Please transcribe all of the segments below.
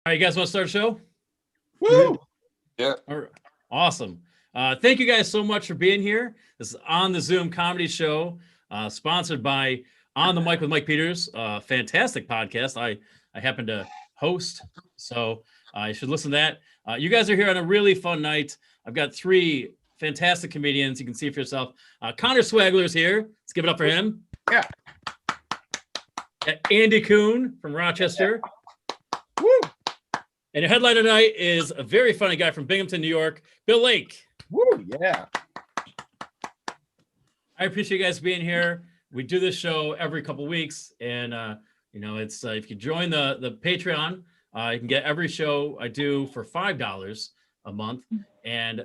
All right, you guys want to start a show? Woo! Yeah. All right. Awesome. Thank you guys so much for being here. This is On the Zoom comedy show, sponsored by On the Mic with Mike Peters. Fantastic podcast. I happen to host, so you should listen to that. You guys are here on a really fun night. I've got three fantastic comedians. You can see for yourself. Connor Swagler's here. Let's give it up for him. Yeah. Andy Kuhn from Rochester. Woo! And your headliner tonight is a very funny guy from Binghamton, New York, Bill Lake. Woo! Yeah. I appreciate you guys being here. We do this show every couple weeks, and it's if you join the Patreon, you can get every show I do for $5 a month. And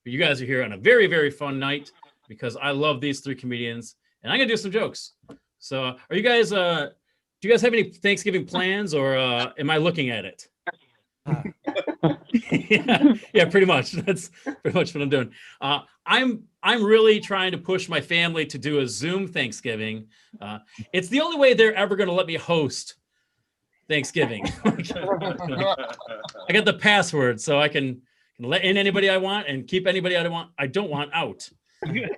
you guys are here on a very, very fun night because I love these three comedians, and I'm gonna do some jokes. So, are you guys? Do you guys have any Thanksgiving plans, or am I looking at it? yeah, pretty much. That's pretty much what I'm doing. I'm really trying to push my family to do a Zoom Thanksgiving. It's the only way they're ever going to let me host Thanksgiving. I got the password, so I can let in anybody I want and keep anybody I don't want out. And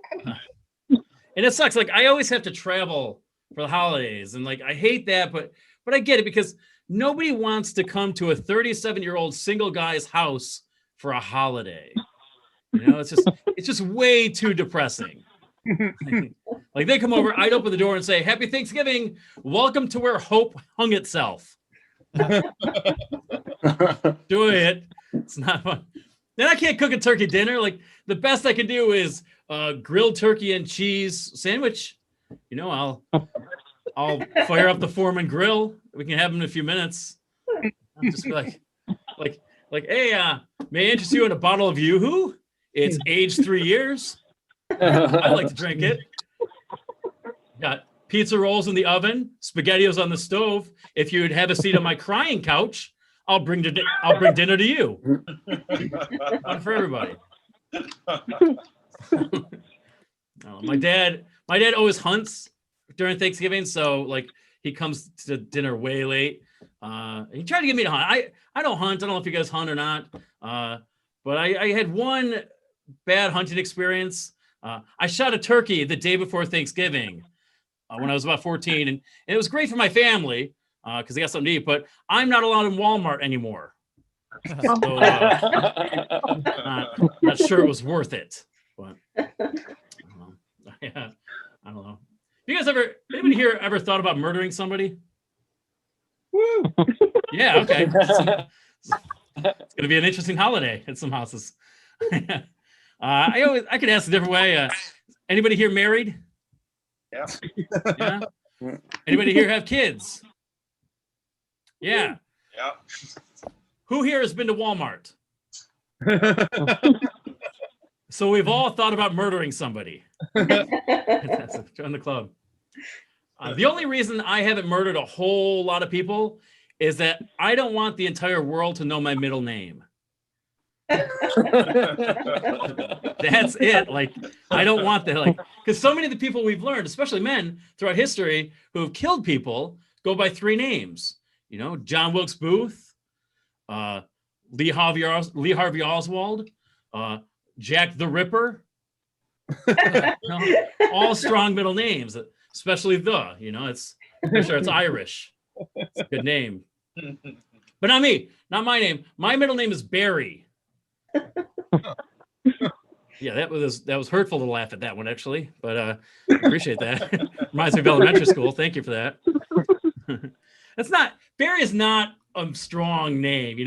it sucks. Like, I always have to travel for the holidays, and like I hate that, but I get it because nobody wants to come to a 37-year-old single guy's house for a holiday. It's just way too depressing. Like they come over, I'd open the door and say, "Happy Thanksgiving. Welcome to where hope hung itself." Doing it. It's not fun. Then I can't cook a turkey dinner. Like the best I can do is grilled turkey and cheese sandwich. I'll fire up the Foreman grill. We can have them in a few minutes. I'll just be like, hey, may I interest you in a bottle of Yoo-Hoo? It's aged 3 years. I like to drink it. Got pizza rolls in the oven, SpaghettiOs on the stove. If you'd have a seat on my crying couch, I'll bring dinner to you. Fun for everybody. My dad always hunts during Thanksgiving, so like he comes to dinner way late. He tried to get me to hunt. I don't hunt. I don't know if you guys hunt or not. But I had one bad hunting experience. I shot a turkey the day before Thanksgiving when I was about 14, and it was great for my family because they got something to eat. But I'm not allowed in Walmart anymore, so not sure it was worth it. But yeah, I don't know. You guys anybody here ever thought about murdering somebody? Woo! Yeah, okay. It's gonna be an interesting holiday at some houses. I could ask a different way. Anybody here married? Yeah. Yeah. Anybody here have kids? Yeah. Yeah. Who here has been to Walmart? So we've all thought about murdering somebody. Join the club. The only reason I haven't murdered a whole lot of people is that I don't want the entire world to know my middle name. That's it. Like, I don't want that. Like, because so many of the people we've learned, especially men throughout history who have killed people, go by three names. John Wilkes Booth, Lee Harvey Oswald, Jack the Ripper. All strong middle names, especially it's I'm sure it's Irish. It's a good name. But not me, not my name. My middle name is Barry. Yeah, that was hurtful to laugh at that one actually, but I appreciate that. Reminds me of elementary school. Thank you for that. Barry is not a strong name,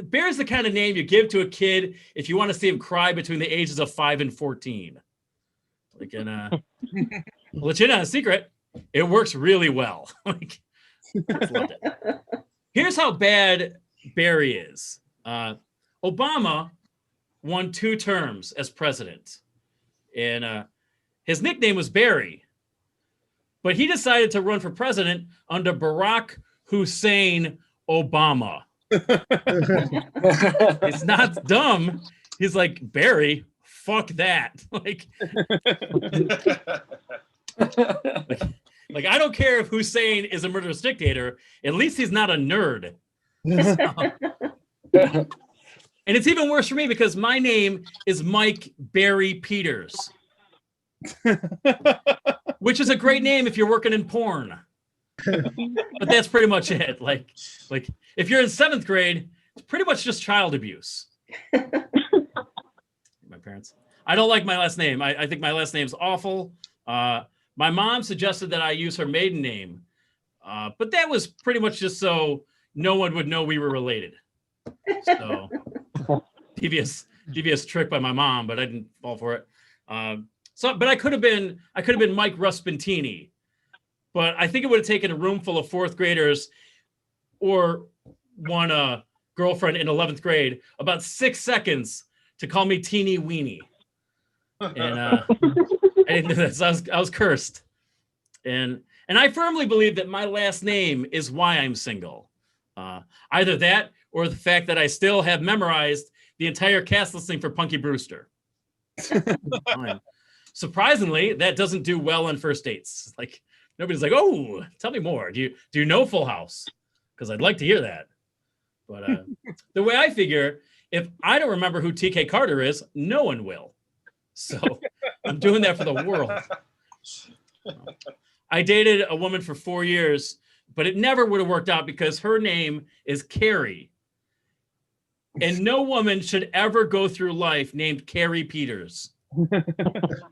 Barry is the kind of name you give to a kid if you want to see him cry between the ages of 5 and 14. Like, and I'll let you in on a secret. It works really well. Like, I just loved it. Here's how bad Barry is. Obama won 2 terms as president, and his nickname was Barry. But he decided to run for president under Barack Hussein Obama. It's not dumb. He's like, Barry, fuck that. Like, I don't care if Hussein is a murderous dictator. At least he's not a nerd. And it's even worse for me because my name is Mike Barry Peters, which is a great name if you're working in porn. But that's pretty much it. Like if you're in 7th grade, it's pretty much just child abuse. My parents. I don't like my last name. I think my last name's awful. My mom suggested that I use her maiden name, but that was pretty much just so no one would know we were related. So devious trick by my mom, but I didn't fall for it. But I could have been Mike Ruspentini, but I think it would have taken a room full of 4th graders or one girlfriend in 11th grade about 6 seconds to call me Teeny Weenie. And I didn't do this. I was cursed. And I firmly believe that my last name is why I'm single. Either that or the fact that I still have memorized the entire cast listing for Punky Brewster. Surprisingly, that doesn't do well on first dates. Like nobody's like, "Oh, tell me more. Do you know Full House?" Because I'd like to hear that. But the way I figure, if I don't remember who TK Carter is, no one will. So I'm doing that for the world. I dated a woman for 4 years, but it never would have worked out because her name is Carrie. And no woman should ever go through life named Carrie Peters.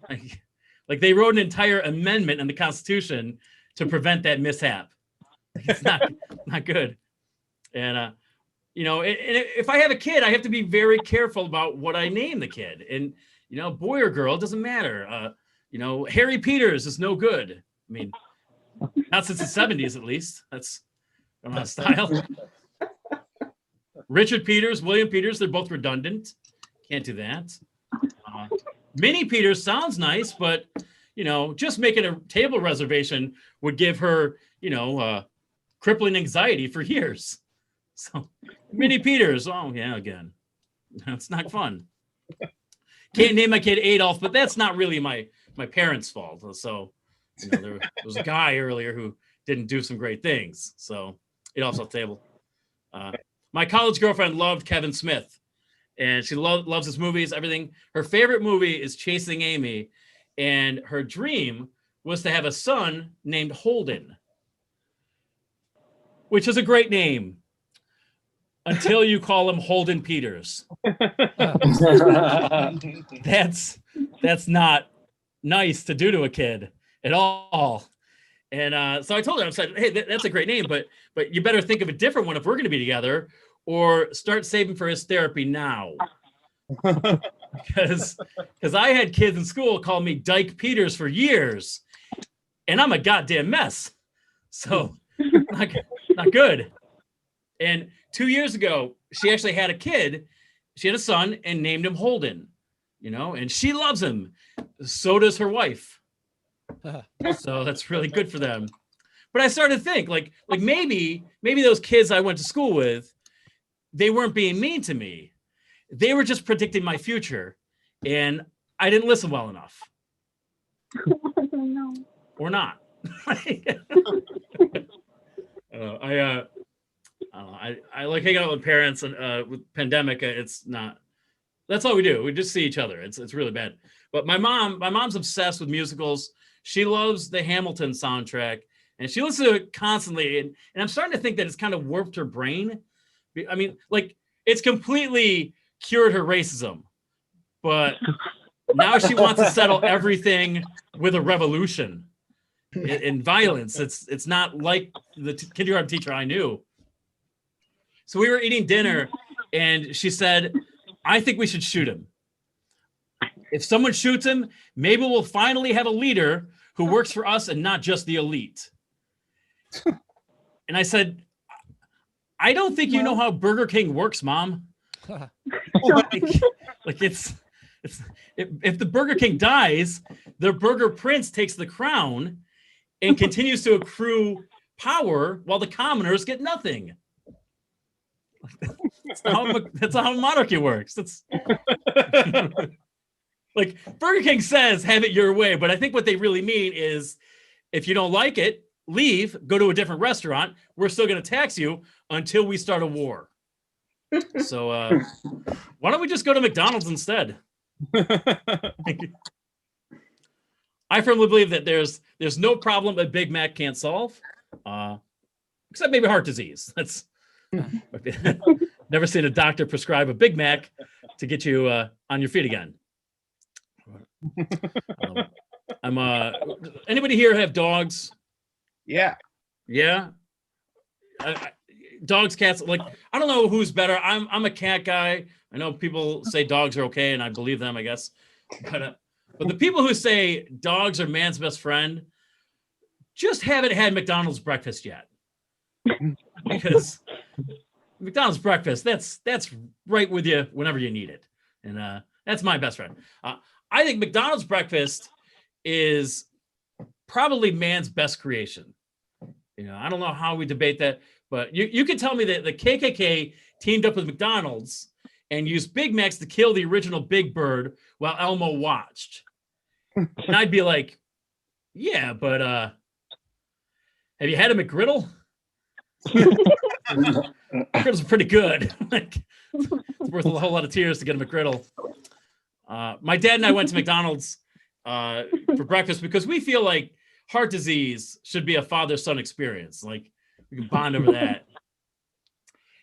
Like they wrote an entire amendment in the Constitution to prevent that mishap. It's not good. And if I have a kid, I have to be very careful about what I name the kid. And boy or girl, it doesn't matter. Harry Peters is no good. I mean, not since the 70s, at least. That's not style. Richard Peters, William Peters, they're both redundant. Can't do that. Minnie Peters sounds nice, but, just making a table reservation would give her, crippling anxiety for years. So Minnie Peters, oh, yeah, again. It's not fun. Can't name my kid Adolf, but that's not really my parents' fault. So, there was a guy earlier who didn't do some great things. So Adolf's off the table. My college girlfriend loved Kevin Smith, and she loves his movies, everything. Her favorite movie is Chasing Amy, and her dream was to have a son named Holden, which is a great name until you call him Holden Peters. That's not nice to do to a kid at all. And so I told her, I said, hey, that's a great name, but you better think of a different one if we're going to be together, or start saving for his therapy now. Because I had kids in school call me Dyke Peters for years, and I'm a goddamn mess. So not good. And 2 years ago, she actually had a kid. She had a son and named him Holden, and she loves him. So does her wife. So that's really good for them. But I started to think like maybe those kids I went to school with, they weren't being mean to me. They were just predicting my future, and I didn't listen well enough. No. Or not. I like hanging out with parents, and with pandemic, it's not. That's all we do. We just see each other. It's really bad. But my mom's obsessed with musicals. She loves the Hamilton soundtrack, and she listens to it constantly. And I'm starting to think that it's kind of warped her brain. I mean, like it's completely cured her racism, but now she wants to settle everything with a revolution in violence. It's not like the kindergarten teacher I knew. So we were eating dinner, and she said, I think we should shoot him. If someone shoots him, maybe we'll finally have a leader who works for us and not just the elite. And I said, I don't think you know how Burger King works, Mom. like it's if the Burger King dies, the Burger Prince takes the crown and continues to accrue power while the commoners get nothing. That's how monarchy works. That's like Burger King says, have it your way. But I think what they really mean is if you don't like it, leave, go to a different restaurant. We're still going to tax you until we start a war. So why don't we just go to McDonald's instead? I firmly believe that there's no problem a Big Mac can't solve, except maybe heart disease. That's never seen a doctor prescribe a Big Mac to get you on your feet again. Anybody here have dogs? Yeah. Yeah. Dogs, cats, like, I don't know who's better. I'm a cat guy. I know people say dogs are okay, and I believe them, I guess. But the people who say dogs are man's best friend just haven't had McDonald's breakfast yet. Because McDonald's breakfast, that's right with you whenever you need it. And that's my best friend. I think McDonald's breakfast is probably man's best creation. I don't know how we debate that, but you can tell me that the KKK teamed up with McDonald's and used Big Macs to kill the original Big Bird while Elmo watched. And I'd be like, yeah, but have you had a McGriddle? McGriddles are pretty good. Like, it's worth a whole lot of tears to get a McGriddle. My dad and I went to McDonald's for breakfast because we feel like heart disease should be a father-son experience. Like, we can bond over that.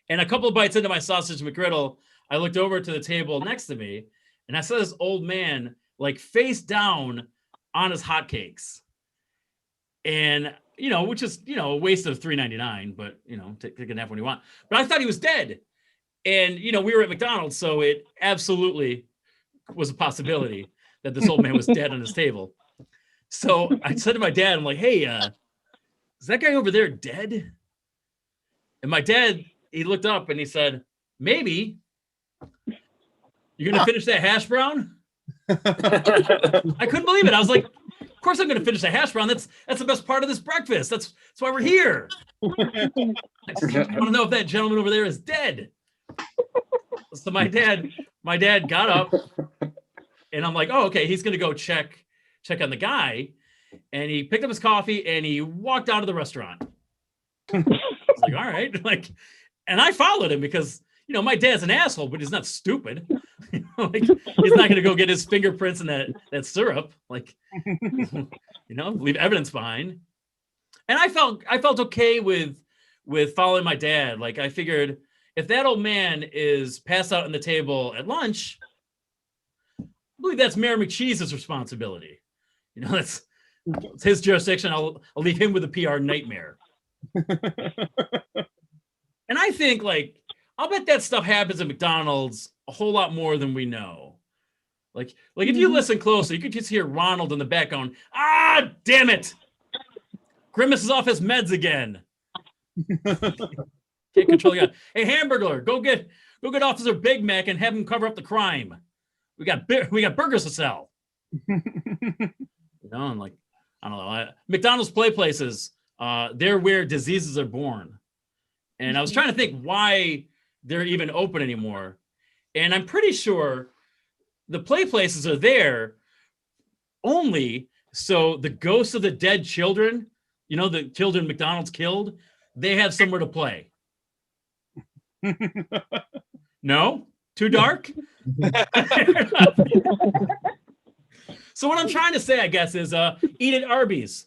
And a couple of bites into my sausage McGriddle, I looked over to the table next to me, and I saw this old man, like, face down on his hotcakes. And, which is, a waste of $3.99, but, take a nap when you want. But I thought he was dead. And, we were at McDonald's, so it absolutely was a possibility that this old man was dead on his table. So I said to my dad, I'm like, hey, is that guy over there dead? And my dad, he looked up and he said, maybe. You're going to finish that hash brown? I couldn't believe it. I was like, of course I'm going to finish the hash brown. That's the best part of this breakfast. That's why we're here. I want to know if that gentleman over there is dead. So my dad got up, and I'm like, oh, okay, he's going to go check on the guy. And he picked up his coffee and he walked out of the restaurant. I was like, all right. And I followed him because, my dad's an asshole, but he's not stupid. He's not going to go get his fingerprints in that syrup. Leave evidence behind. And I felt okay with following my dad. Like, I figured if that old man is passed out on the table at lunch, I believe that's Mayor McCheese's responsibility. It's his jurisdiction. I'll leave him with a PR nightmare. And I think, I'll bet that stuff happens at McDonald's a whole lot more than we know. Like if you listen closely, you could just hear Ronald in the back going, ah, damn it. Grimace is off his meds again. Can't control the guy. Hey, Hamburglar, go get Officer Big Mac and have him cover up the crime. We got burgers to sell. And I don't know. McDonald's play places, they're where diseases are born. And I was trying to think why they're even open anymore. And I'm pretty sure the play places are there only so the ghosts of the dead children, the children McDonald's killed, they have somewhere to play. No? Too dark? So what I'm trying to say, I guess, is eat at Arby's.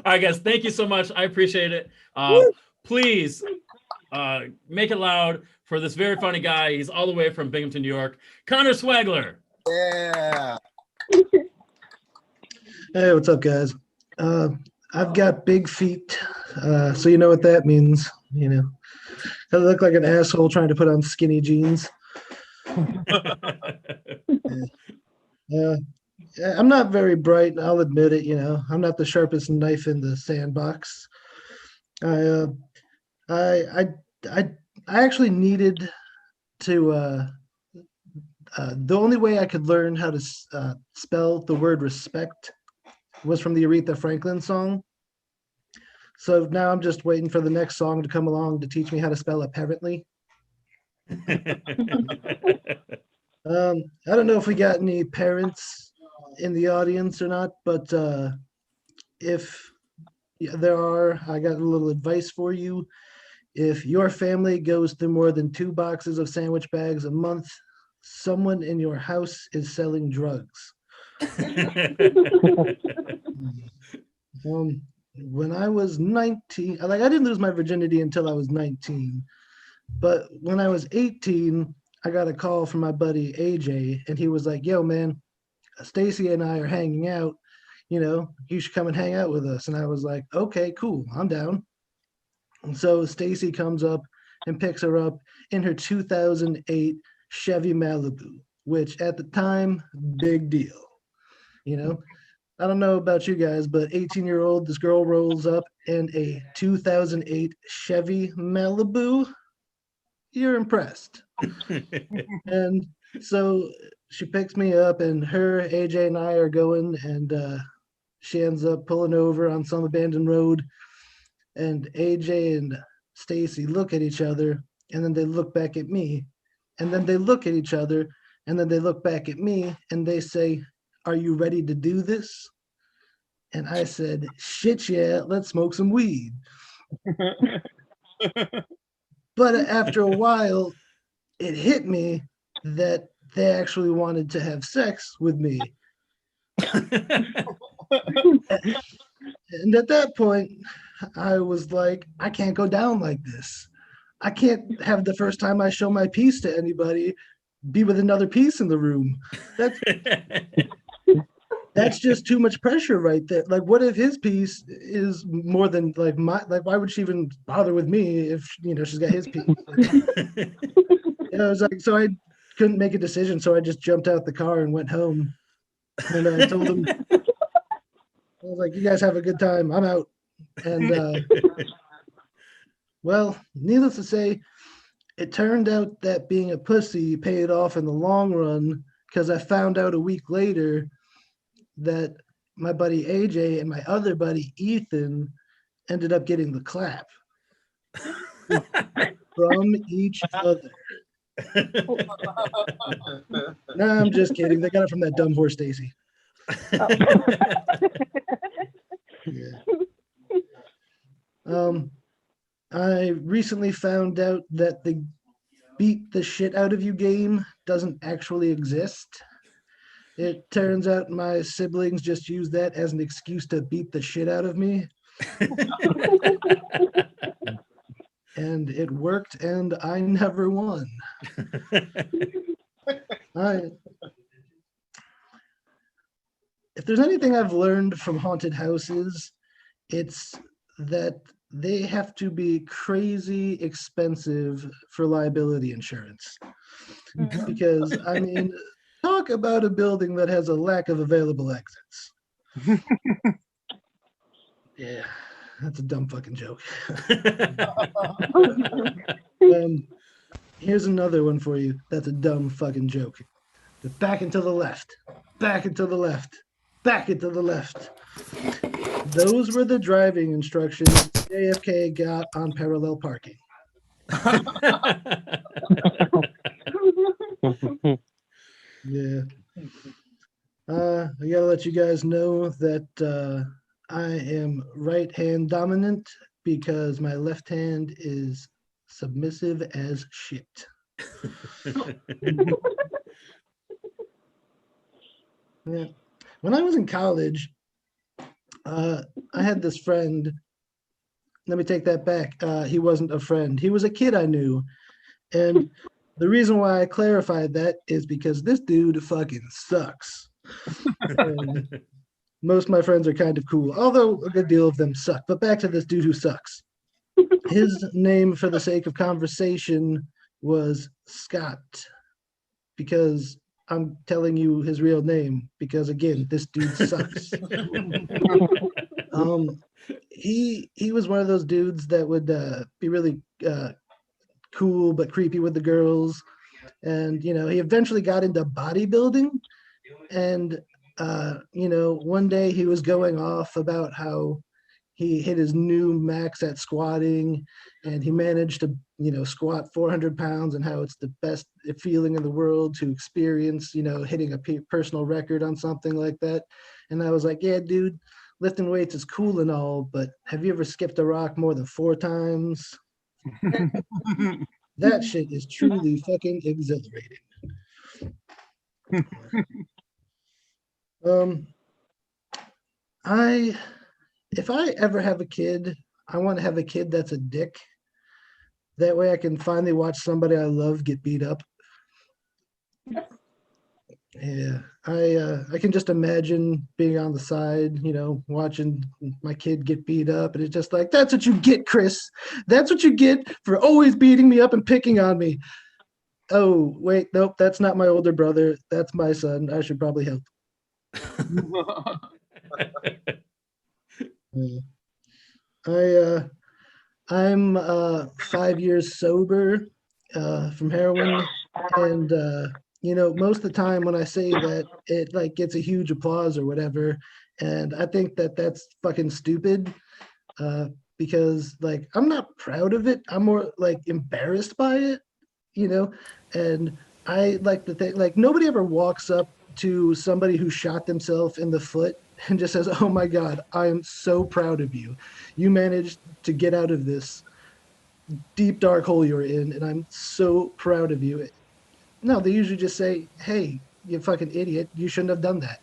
All right, guys, thank you so much. I appreciate it. Please make it loud for this very funny guy. He's all the way from Binghamton, New York. Connor Swagler. Yeah. Hey, what's up, guys? I've got big feet, so you know what that means. I look like an asshole trying to put on skinny jeans. I'm not very bright, I'll admit it. I'm not the sharpest knife in the sandbox. I actually needed to. The only way I could learn how to spell the word respect was from the Aretha Franklin song. So now I'm just waiting for the next song to come along to teach me how to spell apparently. I don't know if we got any parents in the audience or not, but if there are, I got a little advice for you. If your family goes through more than 2 boxes of sandwich bags a month, someone in your house is selling drugs. When I was 19, like I didn't lose my virginity until I was 19, but when I was 18, I got a call from my buddy AJ, and he was like, "Yo, man, Stacy and I are hanging out. You should come and hang out with us." And I was like, "Okay, cool, I'm down." And so Stacy comes up and picks her up in her 2008 Chevy Malibu, which at the time, big deal. You know, I don't know about you guys, but 18-year-old, this girl rolls up in a 2008 Chevy Malibu. You're impressed. And so she picks me up, and her, AJ, and I are going, and she ends up pulling over on some abandoned road. And AJ and Stacy look at each other, and then they look back at me, and then they look at each other, and then they look back at me, and they say, "Are you ready to do this?" And I said, "Shit, yeah, let's smoke some weed." But after a while, it hit me that they actually wanted to have sex with me. And at that point, I was like, I can't go down like this. I can't have the first time I show my piece to anybody be with another piece in the room. That's just too much pressure right there. Like, what if his piece is more than like my, like, why would she even bother with me if, she's got his piece? It was like, so I couldn't make a decision. So I just jumped out the car and went home. And I told him, I was like, "You guys have a good time. I'm out." And well, needless to say, it turned out that being a pussy paid off in the long run, because I found out a week later that my buddy AJ and my other buddy Ethan ended up getting the clap from each other. No, I'm just kidding. They got it from that dumb horse, Stacy. Yeah. I recently found out that the beat the shit out of you game doesn't actually exist. It turns out my siblings just use that as an excuse to beat the shit out of me. And it worked, and I never won. If there's anything I've learned from haunted houses, it's that they have to be crazy expensive for liability insurance. Because, I mean, talk about a building that has a lack of available exits. Yeah, that's a dumb fucking joke. Here's another one for you. That's a dumb fucking joke. Back and to the left, back and to the left, back and to the left. Those were the driving instructions JFK got on parallel parking. Yeah. I gotta let you guys know that I am right hand dominant because my left hand is submissive as shit. Yeah. When I was in college, I had this friend. Let me take that back. He wasn't a friend. He was a kid I knew. And the reason why I clarified that is because this dude fucking sucks. And most of my friends are kind of cool, although a good deal of them suck. But back to this dude who sucks. His name, for the sake of conversation, was Scott, because I'm telling you his real name, because again, this dude sucks. He was one of those dudes that would be really cool but creepy with the girls, and he eventually got into bodybuilding. And one day he was going off about how he hit his new max at squatting, and he managed to, squat 400 pounds, and how it's the best feeling in the world to experience, hitting a personal record on something like that. And I was like, yeah, dude, lifting weights is cool and all, but have you ever skipped a rock more than 4 times? That shit is truly fucking exhilarating. If I ever have a kid, I want to have a kid that's a dick. That way I can finally watch somebody I love get beat up. Yeah, I can just imagine being on the side, watching my kid get beat up, and it's just like, that's what you get, Chris. That's what you get for always beating me up and picking on me. Oh, wait, nope, that's not my older brother. That's my son. I should probably help. I'm 5 years sober from heroin, and most of the time when I say that, it like gets a huge applause or whatever, and I think that that's fucking stupid, because like I'm not proud of it. I'm more like embarrassed by it, and I like to think like nobody ever walks up to somebody who shot themselves in the foot and just says, "Oh my God, I am so proud of you. You managed to get out of this deep dark hole you're in, and I'm so proud of you." No, they usually just say, "Hey, you fucking idiot, you shouldn't have done that."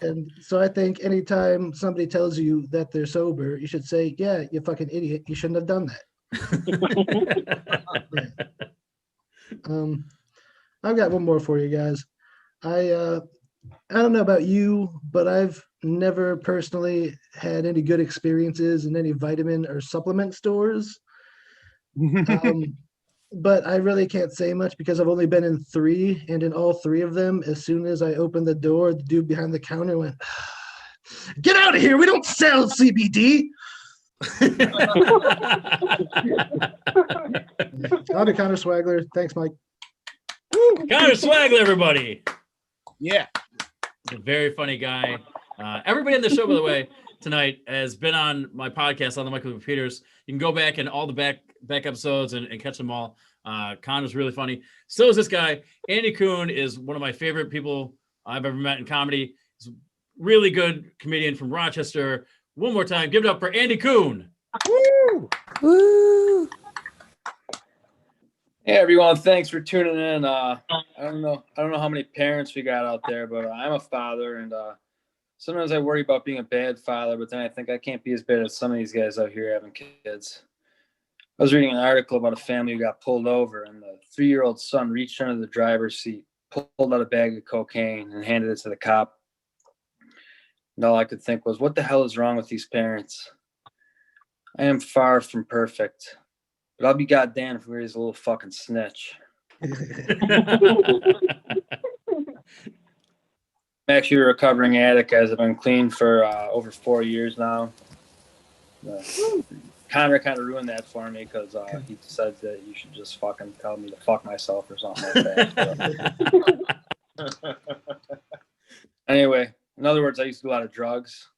And so I think anytime somebody tells you that they're sober, you should say, "Yeah, you fucking idiot, you shouldn't have done that." Yeah. I've got one more for you guys. I don't know about you, but I've never personally had any good experiences in any vitamin or supplement stores. But I really can't say much because I've only been in 3, and in all 3 of them, as soon as I opened the door, the dude behind the counter went, "Get out of here! We don't sell CBD." On to Connor Swagler. Thanks, Mike. Connor Swagler, everybody. Yeah. A very funny guy. Everybody on the show, by the way, tonight has been on my podcast on the Michael Peters. You can go back and all the back episodes and catch them all. Connor's really funny. So is this guy. Andy Kuhn is one of my favorite people I've ever met in comedy. He's a really good comedian from Rochester. One more time, give it up for Andy Kuhn. Woo! Woo! Hey everyone, thanks for tuning in. I don't know how many parents we got out there, but I'm a father, and sometimes I worry about being a bad father, but then I think I can't be as bad as some of these guys out here having kids. I was reading an article about a family who got pulled over, and the 3-year-old son reached under the driver's seat, pulled out a bag of cocaine, and handed it to the cop. And all I could think was, what the hell is wrong with these parents? I am far from perfect, but I'll be goddamn if we raise a little fucking snitch. I'm actually a recovering addict, guys. I've been clean for over 4 years now. Connor kind of ruined that for me because he decided that you should just fucking tell me to fuck myself or something like that. Anyway, in other words, I used to do a lot of drugs.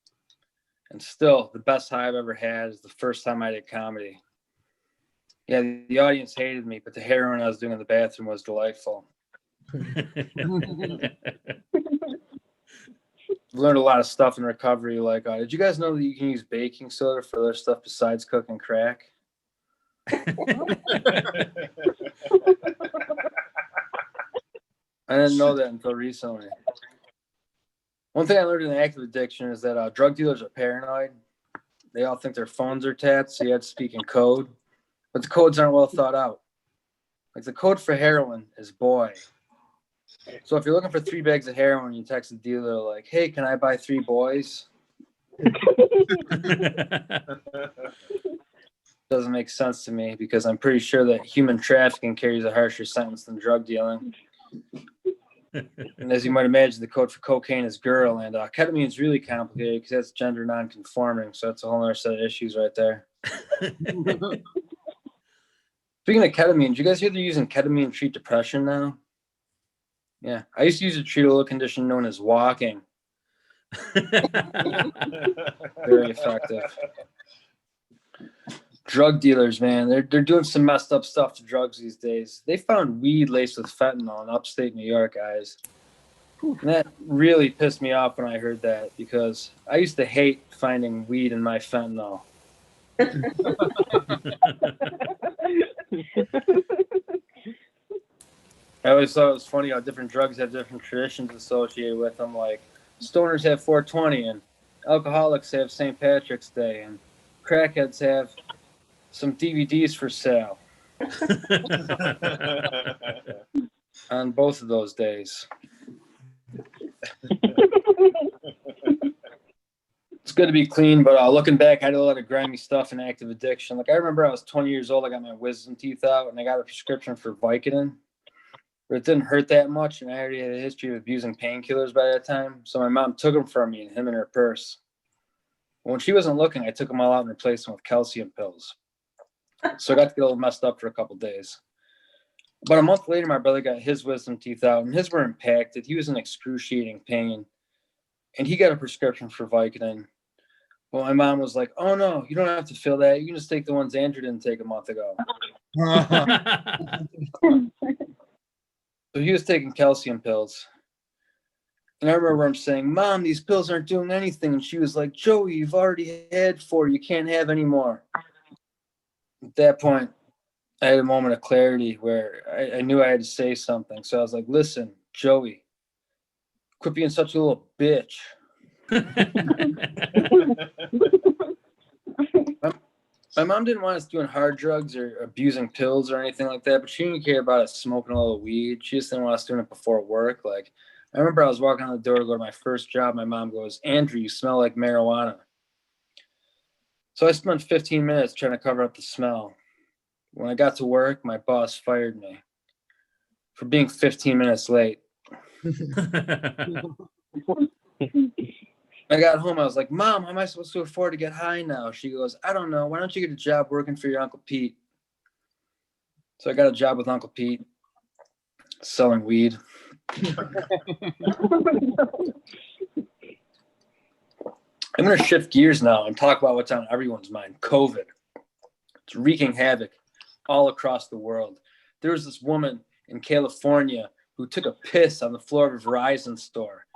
And still, the best high I've ever had is the first time I did comedy. Yeah, the audience hated me, but the heroin I was doing in the bathroom was delightful. Learned a lot of stuff in recovery. Like, did you guys know that you can use baking soda for other stuff besides cooking crack? I didn't know that until recently. One thing I learned in active addiction is that drug dealers are paranoid. They all think their phones are tapped, so you have to speak in code. But the codes aren't well thought out. Like the code for heroin is boy. So if you're looking for 3 bags of heroin, you text the dealer like, "Hey, can I buy 3 boys?" Doesn't make sense to me because I'm pretty sure that human trafficking carries a harsher sentence than drug dealing. And as you might imagine, the code for cocaine is girl, and ketamine is really complicated because that's gender non-conforming. So that's a whole other set of issues right there. Speaking of ketamine, did you guys hear they're using ketamine to treat depression now? Yeah, I used to use it to treat a little condition known as walking. Very effective. Drug dealers, man, they're doing some messed up stuff to drugs these days. They found weed laced with fentanyl in upstate New York, guys. And that really pissed me off when I heard that, because I used to hate finding weed in my fentanyl. I always thought it was funny how different drugs have different traditions associated with them. Like stoners have 420, and alcoholics have St. Patrick's Day, and crackheads have some DVDs for sale on both of those days. It's good to be clean, but looking back, I did a lot of grimy stuff and active addiction. Like I remember I was 20 years old, I got my wisdom teeth out, and I got a prescription for Vicodin. But it didn't hurt that much, and I already had a history of abusing painkillers by that time. So my mom took them from me and hid them in her purse. When she wasn't looking, I took them all out and replaced them with calcium pills. So I got to get a little messed up for a couple of days. About a month later, my brother got his wisdom teeth out, and his were impacted. He was in excruciating pain, and he got a prescription for Vicodin. Well, my mom was like, "Oh no, you don't have to fill that. You can just take the ones Andrew didn't take a month ago." So he was taking calcium pills. And I remember him saying, "Mom, these pills aren't doing anything." And she was like, "Joey, you've already had 4. You can't have any more." At that point, I had a moment of clarity where I knew I had to say something. So I was like, "Listen, Joey, quit being such a little bitch." My mom didn't want us doing hard drugs or abusing pills or anything like that, but she didn't care about us smoking a little weed. She just didn't want us doing it before work. Like, I remember I was walking out the door to go to my first job. My mom goes, "Andrew, you smell like marijuana." So I spent 15 minutes trying to cover up the smell. When I got to work, my boss fired me for being 15 minutes late. I got home, I was like, "Mom, how am I supposed to afford to get high now?" She goes, "I don't know. Why don't you get a job working for your Uncle Pete?" So I got a job with Uncle Pete selling weed. I'm going to shift gears now and talk about what's on everyone's mind, COVID. It's wreaking havoc all across the world. There was this woman in California who took a piss on the floor of a Verizon store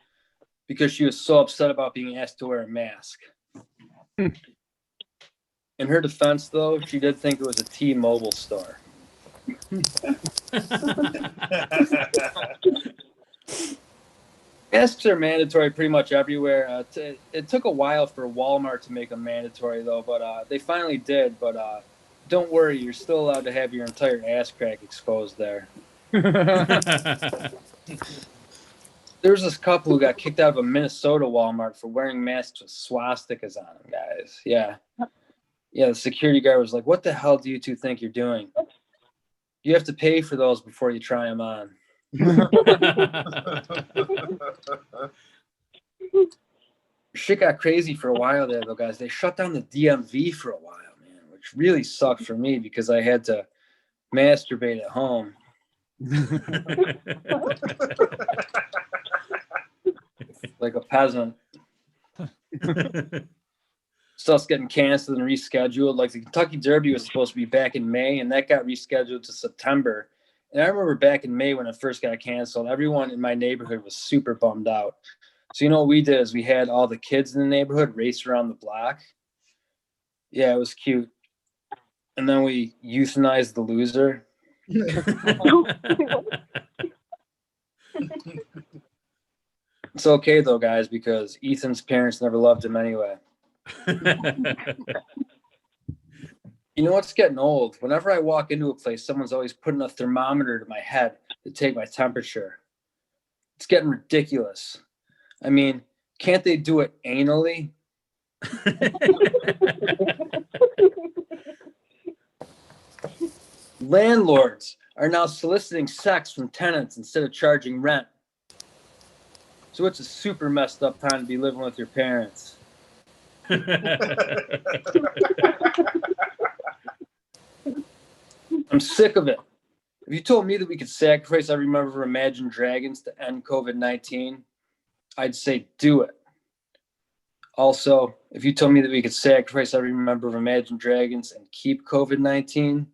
because she was so upset about being asked to wear a mask. In her defense, though, she did think it was a T-Mobile store. Masks are mandatory pretty much everywhere. It took a while for Walmart to make them mandatory, though, but they finally did. But don't worry, you're still allowed to have your entire ass crack exposed there. There was this couple who got kicked out of a Minnesota Walmart for wearing masks with swastikas on them, guys. Yeah, the security guard was like, "What the hell do you two think you're doing? You have to pay for those before you try them on." Shit got crazy for a while there, though, guys. They shut down the DMV for a while, man, which really sucked for me because I had to masturbate at home. Like a peasant. Stuff's getting canceled and rescheduled. Like the Kentucky Derby was supposed to be back in May, and that got rescheduled to September. And I remember back in May when it first got canceled, everyone in my neighborhood was super bummed out. So you know what we did is we had all the kids in the neighborhood race around the block. Yeah, it was cute. And then we euthanized the loser. It's okay though, guys, because Ethan's parents never loved him anyway. You know what's getting old? Whenever I walk into a place, someone's always putting a thermometer to my head to take my temperature. It's getting ridiculous. I mean, can't they do it anally? Landlords are now soliciting sex from tenants instead of charging rent. So it's a super messed up time to be living with your parents. I'm sick of it. If you told me that we could sacrifice every member of Imagine Dragons to end COVID-19, I'd say do it. Also, if you told me that we could sacrifice every member of Imagine Dragons and keep COVID-19,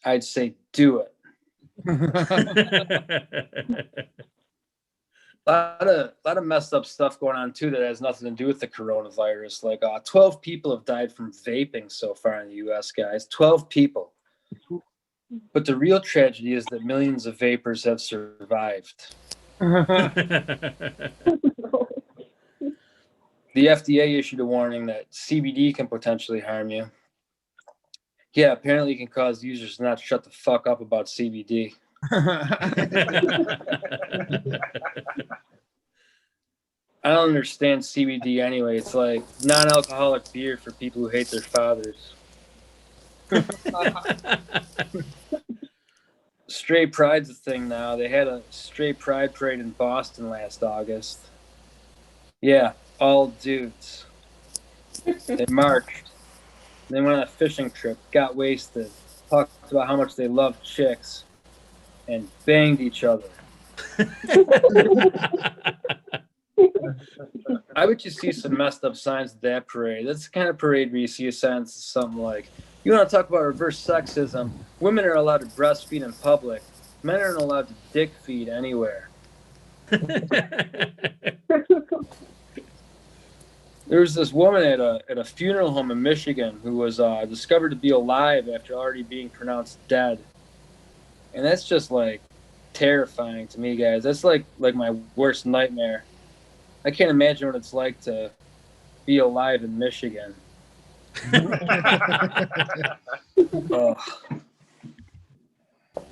I'd say do it. A lot of messed up stuff going on too that has nothing to do with the coronavirus. Like 12 people have died from vaping so far in the U.S., guys. 12 people. But the real tragedy is that millions of vapors have survived. The FDA issued a warning that CBD can potentially harm you. Yeah, apparently it can cause users to not shut the fuck up about CBD. I don't understand CBD anyway. It's like non-alcoholic beer for people who hate their fathers. Straight Pride's a thing now. They had a straight pride parade in Boston last August. Yeah, all dudes. They marched. They went on a fishing trip, got wasted, talked about how much they loved chicks, and banged each other. I would just see some messed up signs at that parade. That's the kind of parade where you see a sign that's something like, you want to talk about reverse sexism? Women are allowed to breastfeed in public. Men aren't allowed to dick feed anywhere. There was this woman at a funeral home in Michigan who was discovered to be alive after already being pronounced dead. And that's just like terrifying to me, guys. That's like my worst nightmare. I can't imagine what it's like to be alive in Michigan. Oh. You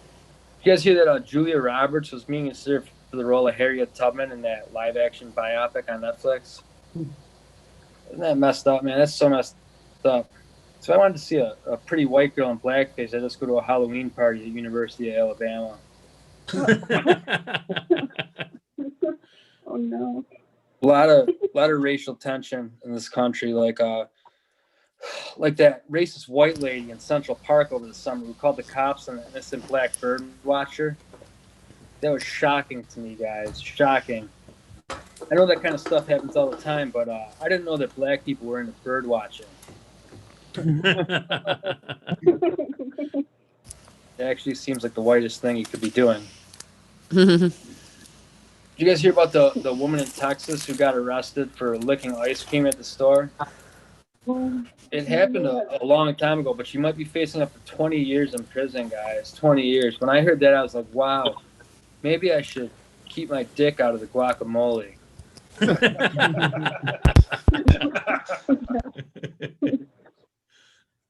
guys hear that Julia Roberts was being considered for the role of Harriet Tubman in that live-action biopic on Netflix? Isn't that messed up, man? That's so messed up. So I wanted to see a pretty white girl in blackface. I just go to a Halloween party at University of Alabama. Oh no. A lot of racial tension in this country, like that racist white lady in Central Park over the summer who called the cops on an innocent black bird watcher. That was shocking to me, guys. Shocking. I know that kind of stuff happens all the time, but I didn't know that black people were into bird watching. It actually seems like the whitest thing you could be doing. Did you guys hear about the woman in Texas who got arrested for licking ice cream at the store? It happened a long time ago, but she might be facing up to 20 years in prison, guys. 20 years. When I heard that, I was like, wow, maybe I should keep my dick out of the guacamole.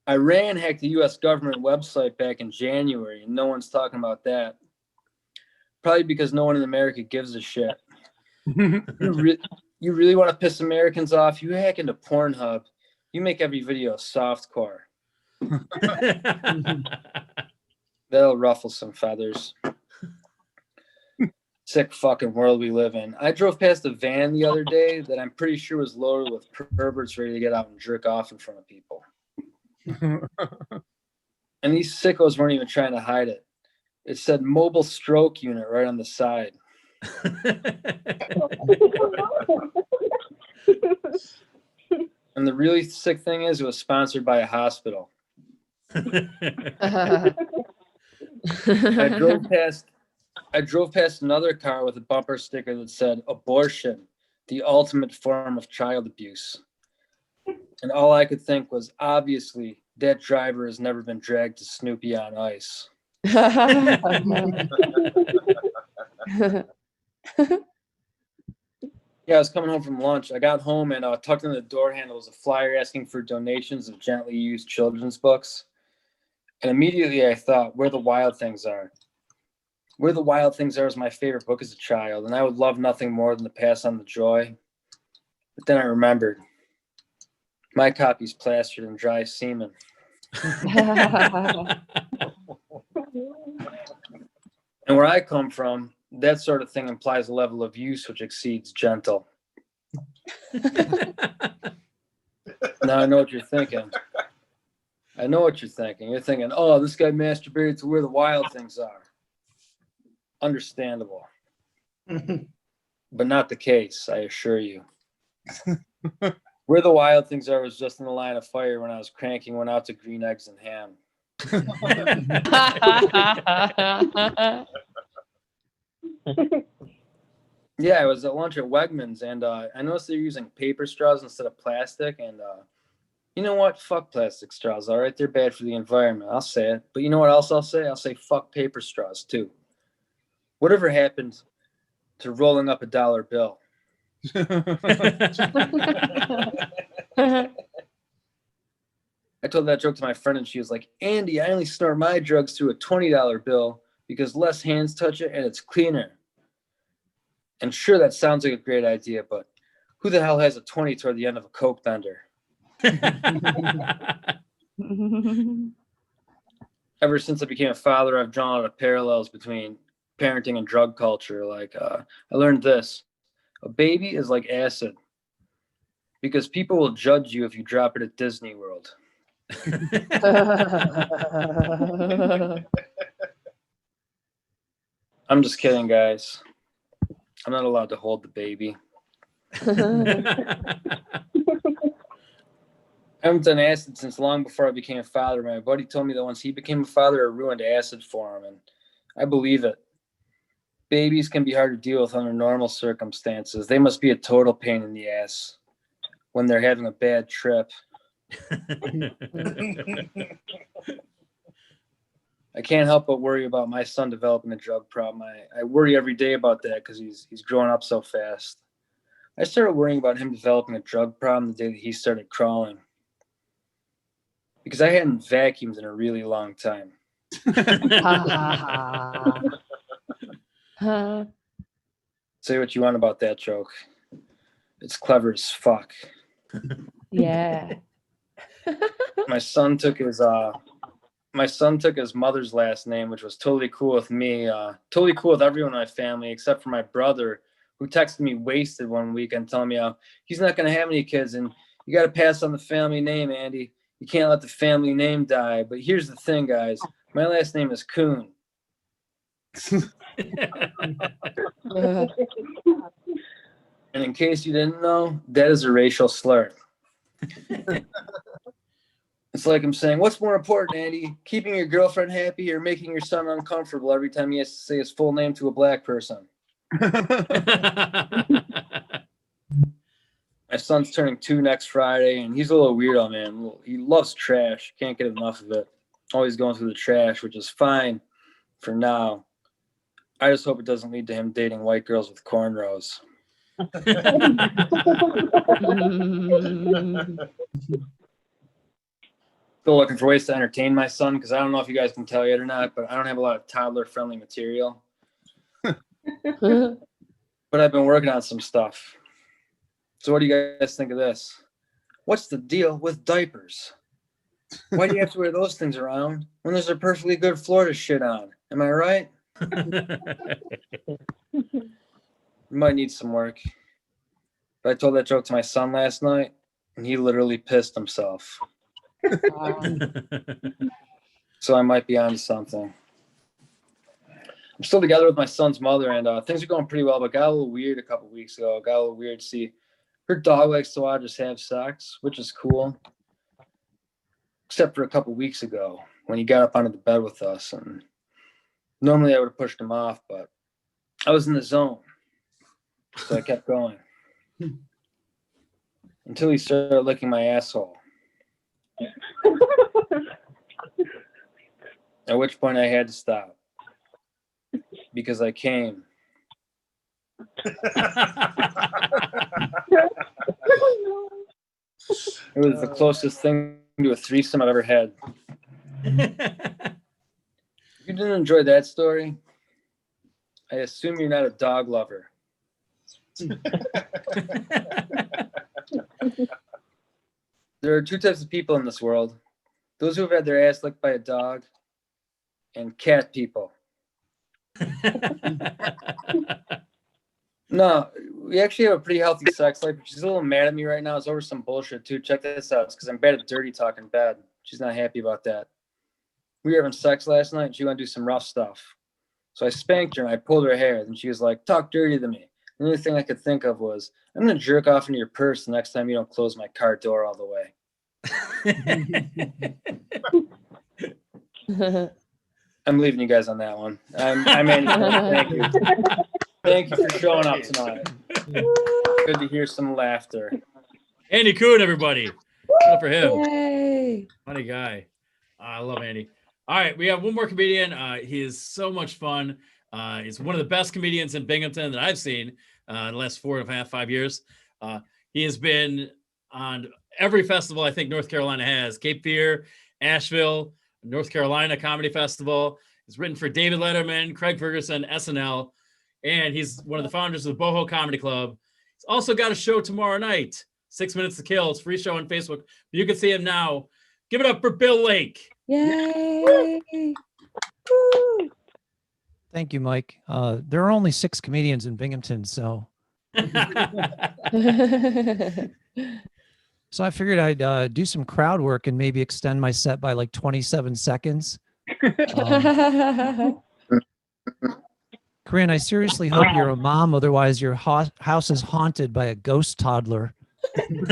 Iran hacked the U.S. government website back in January, and no one's talking about that. Probably because no one in America gives a shit. You really want to piss Americans off? You hack into Pornhub. You make every video softcore. That'll ruffle some feathers. Sick fucking world we live in. I drove past a van the other day that I'm pretty sure was loaded with perverts ready to get out and jerk off in front of people. And these sickos weren't even trying to hide it. It said mobile stroke unit right on the side. And the really sick thing is it was sponsored by a hospital. I drove past another car with a bumper sticker that said abortion, the ultimate form of child abuse. And all I could think was, obviously, that driver has never been dragged to Snoopy on Ice. Yeah, I was coming home from lunch. I got home and tucked in the door handle was a flyer asking for donations of gently used children's books. And immediately I thought, Where the Wild Things Are. Where the Wild Things Are is my favorite book as a child, and I would love nothing more than to pass on the joy. But then I remembered, my copy's plastered in dry semen. And where I come from, that sort of thing implies a level of use which exceeds gentle. Now I know what you're thinking. You're thinking, oh, this guy masturbated to Where the Wild Things Are. Understandable. But not the case, I assure you. Where the Wild Things Are was just in the line of fire when I was cranking one out to green eggs and ham. Yeah, I was at lunch at Wegmans, and I noticed they're using paper straws instead of plastic. And you know what? Fuck plastic straws. All right, they're bad for the environment. I'll say it. But you know what else I'll say? I'll say fuck paper straws too. Whatever happened to rolling up a dollar bill? I told that joke to my friend, and she was like, "Andy, I only snort my drugs through a $20 bill because less hands touch it and it's cleaner." And sure, that sounds like a great idea, but who the hell has a 20 toward the end of a Coke bender? Ever since I became a father, I've drawn a lot of parallels between parenting and drug culture. Like, I learned this: a baby is like acid because people will judge you if you drop it at Disney World. I'm just kidding, guys. I'm not allowed to hold the baby. I haven't done acid since long before I became a father. My buddy told me that once he became a father, it ruined acid for him, and I believe it. Babies can be hard to deal with under normal circumstances. They must be a total pain in the ass when they're having a bad trip. I can't help but worry about my son developing a drug problem. I worry every day about that because he's growing up so fast. I started worrying about him developing a drug problem the day that he started crawling. Because I hadn't vacuumed in a really long time. Say what you want about that joke. It's clever as fuck. Yeah. My son took his mother's last name, which was totally cool with me, totally cool with everyone in my family, except for my brother, who texted me wasted one weekend telling me he's not going to have any kids and you got to pass on the family name, Andy. You can't let the family name die. But here's the thing, guys. My last name is Kuhn. And in case you didn't know, that is a racial slur. It's like I'm saying, what's more important, Andy? Keeping your girlfriend happy or making your son uncomfortable every time he has to say his full name to a black person? My son's turning 2 next Friday, and he's a little weirdo, man. He loves trash. Can't get enough of it. Always going through the trash, which is fine for now. I just hope it doesn't lead to him dating white girls with cornrows. Still looking for ways to entertain my son, because I don't know if you guys can tell yet or not, but I don't have a lot of toddler-friendly material. But I've been working on some stuff. So what do you guys think of this? What's the deal with diapers? Why do you have to wear those things around when there's a perfectly good floor to shit on? Am I right? You might need some work. But I told that joke to my son last night, and he literally pissed himself. So I might be onto something. I'm still together with my son's mother, and things are going pretty well, but got a little weird a couple weeks ago. Got a little weird. See, her dog likes to watch us have sex, which is cool. Except for a couple weeks ago when he got up onto the bed with us, and normally I would have pushed him off, but I was in the zone. So I kept going. Until he started licking my asshole. At which point I had to stop. Because I came. It was the closest thing to a threesome I've ever had. If you didn't enjoy that story, I assume you're not a dog lover. There are two types of people in this world. Those who have had their ass licked by a dog and cat people. No, we actually have a pretty healthy sex life. She's a little mad at me right now. It's over some bullshit too. Check this out. It's because I'm bad at dirty talk in bed. She's not happy about that. We were having sex last night and she wanted to do some rough stuff. So I spanked her and I pulled her hair. And she was like, talk dirty to me. The only thing I could think of was, I'm gonna jerk off into your purse the next time you don't close my car door all the way. I'm leaving you guys on that one. I'm Andy. Thank you. Thank you for showing up tonight. Good to hear some laughter. Andy Kuhn, everybody. Up for him. Yay. Funny guy. I love Andy. All right, we have one more comedian. He is so much fun. He's one of the best comedians in Binghamton that I've seen in the last 4.5, 5 years. He has been on every festival I think North Carolina has. Cape Fear, Asheville, North Carolina Comedy Festival. He's written for David Letterman, Craig Ferguson, SNL, and he's one of the founders of the Boho Comedy Club. He's also got a show tomorrow night, 6 Minutes to Kill. It's a free show on Facebook. You can see him now. Give it up for Bill Lake. Yay. Woo. Thank you, Mike. There are only 6 comedians in Binghamton, so I figured I'd do some crowd work and maybe extend my set by like 27 seconds. Corinne, I seriously hope you're a mom, otherwise your house is haunted by a ghost toddler. Just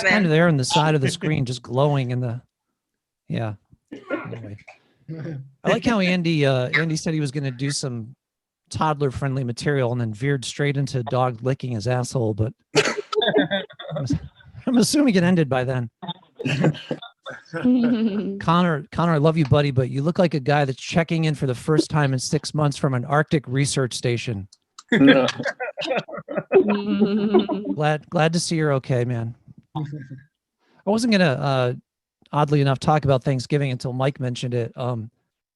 kind of there on the side of the screen, just glowing in the, yeah. Anyway, I like how Andy said he was going to do some toddler-friendly material and then veered straight into dog licking his asshole, but I'm assuming it ended by then. Connor, I love you, buddy, but you look like a guy that's checking in for the first time in 6 months from an Arctic research station. Glad to see you're okay, man. I wasn't gonna oddly enough talk about Thanksgiving until Mike mentioned it.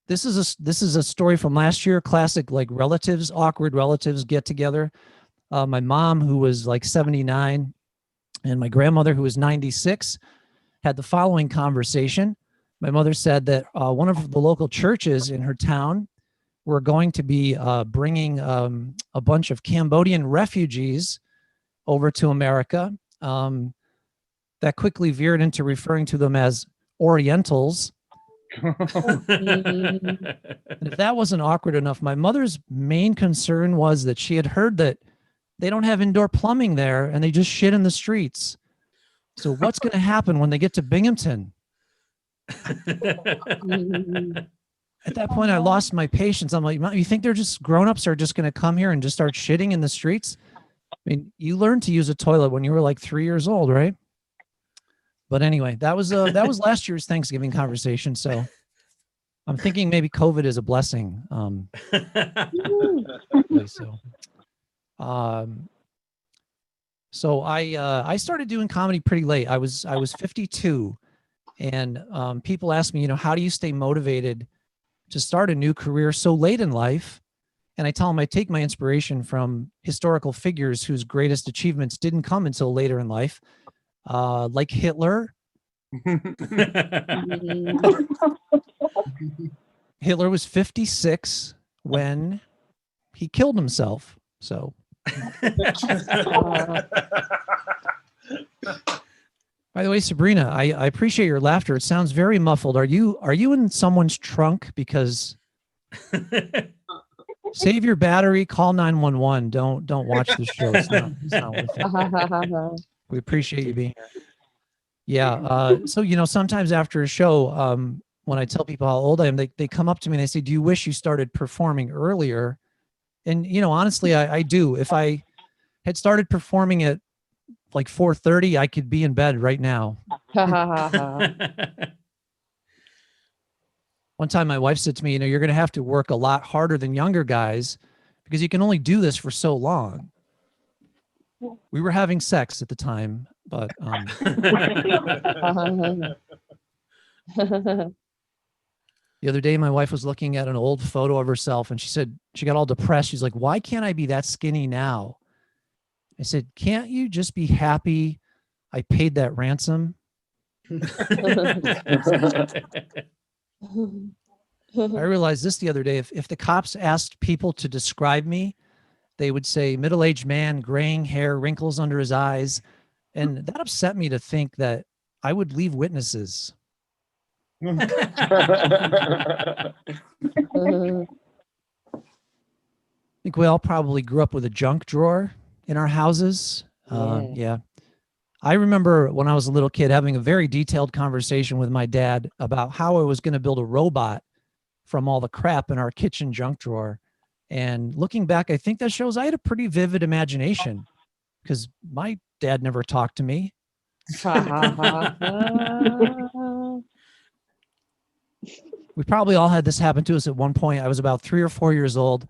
This is a story from last year, classic like relatives, awkward relatives get together. My mom, who was like 79, and my grandmother, who was 96, had the following conversation. My mother said that one of the local churches in her town were going to be bringing a bunch of Cambodian refugees over to America. That quickly veered into referring to them as Orientals. And if that wasn't awkward enough, my mother's main concern was that she had heard that they don't have indoor plumbing there and they just shit in the streets. So what's going to happen when they get to Binghamton? At that point, I lost my patience. I'm like, you think they're just grown-ups are just going to come here and just start shitting in the streets? I mean, you learned to use a toilet when you were like 3 years old, right? But anyway, that was last year's Thanksgiving conversation. So I'm thinking maybe COVID is a blessing. So I started doing comedy pretty late. I was 52, and people ask me, how do you stay motivated to start a new career so late in life? And I tell them I take my inspiration from historical figures whose greatest achievements didn't come until later in life, like Hitler. Hitler was 56 when he killed himself. So. By the way, Sabrina, I appreciate your laughter. It sounds very muffled. Are you in someone's trunk? Because save your battery, call 911. Don't watch the show. It's not worth it. We appreciate you being here. Yeah. So sometimes after a show, when I tell people how old I am, they come up to me and they say, "Do you wish you started performing earlier?" And honestly, I do. If I had started performing at like 4:30, I could be in bed right now. One time my wife said to me, you're going to have to work a lot harder than younger guys because you can only do this for so long. We were having sex at the time, but the other day my wife was looking at an old photo of herself and she said she got all depressed. She's like, "Why can't I be that skinny now?" I said, "Can't you just be happy I paid that ransom?" I realized this the other day. If the cops asked people to describe me, they would say middle-aged man, graying hair, wrinkles under his eyes. And that upset me to think that I would leave witnesses. think we all probably grew up with a junk drawer in our houses. Yeah. I remember when I was a little kid having a very detailed conversation with my dad about how I was going to build a robot from all the crap in our kitchen junk drawer. And looking back, I think that shows I had a pretty vivid imagination because my dad never talked to me. We probably all had this happen to us at one point. I was about 3 or 4 years old,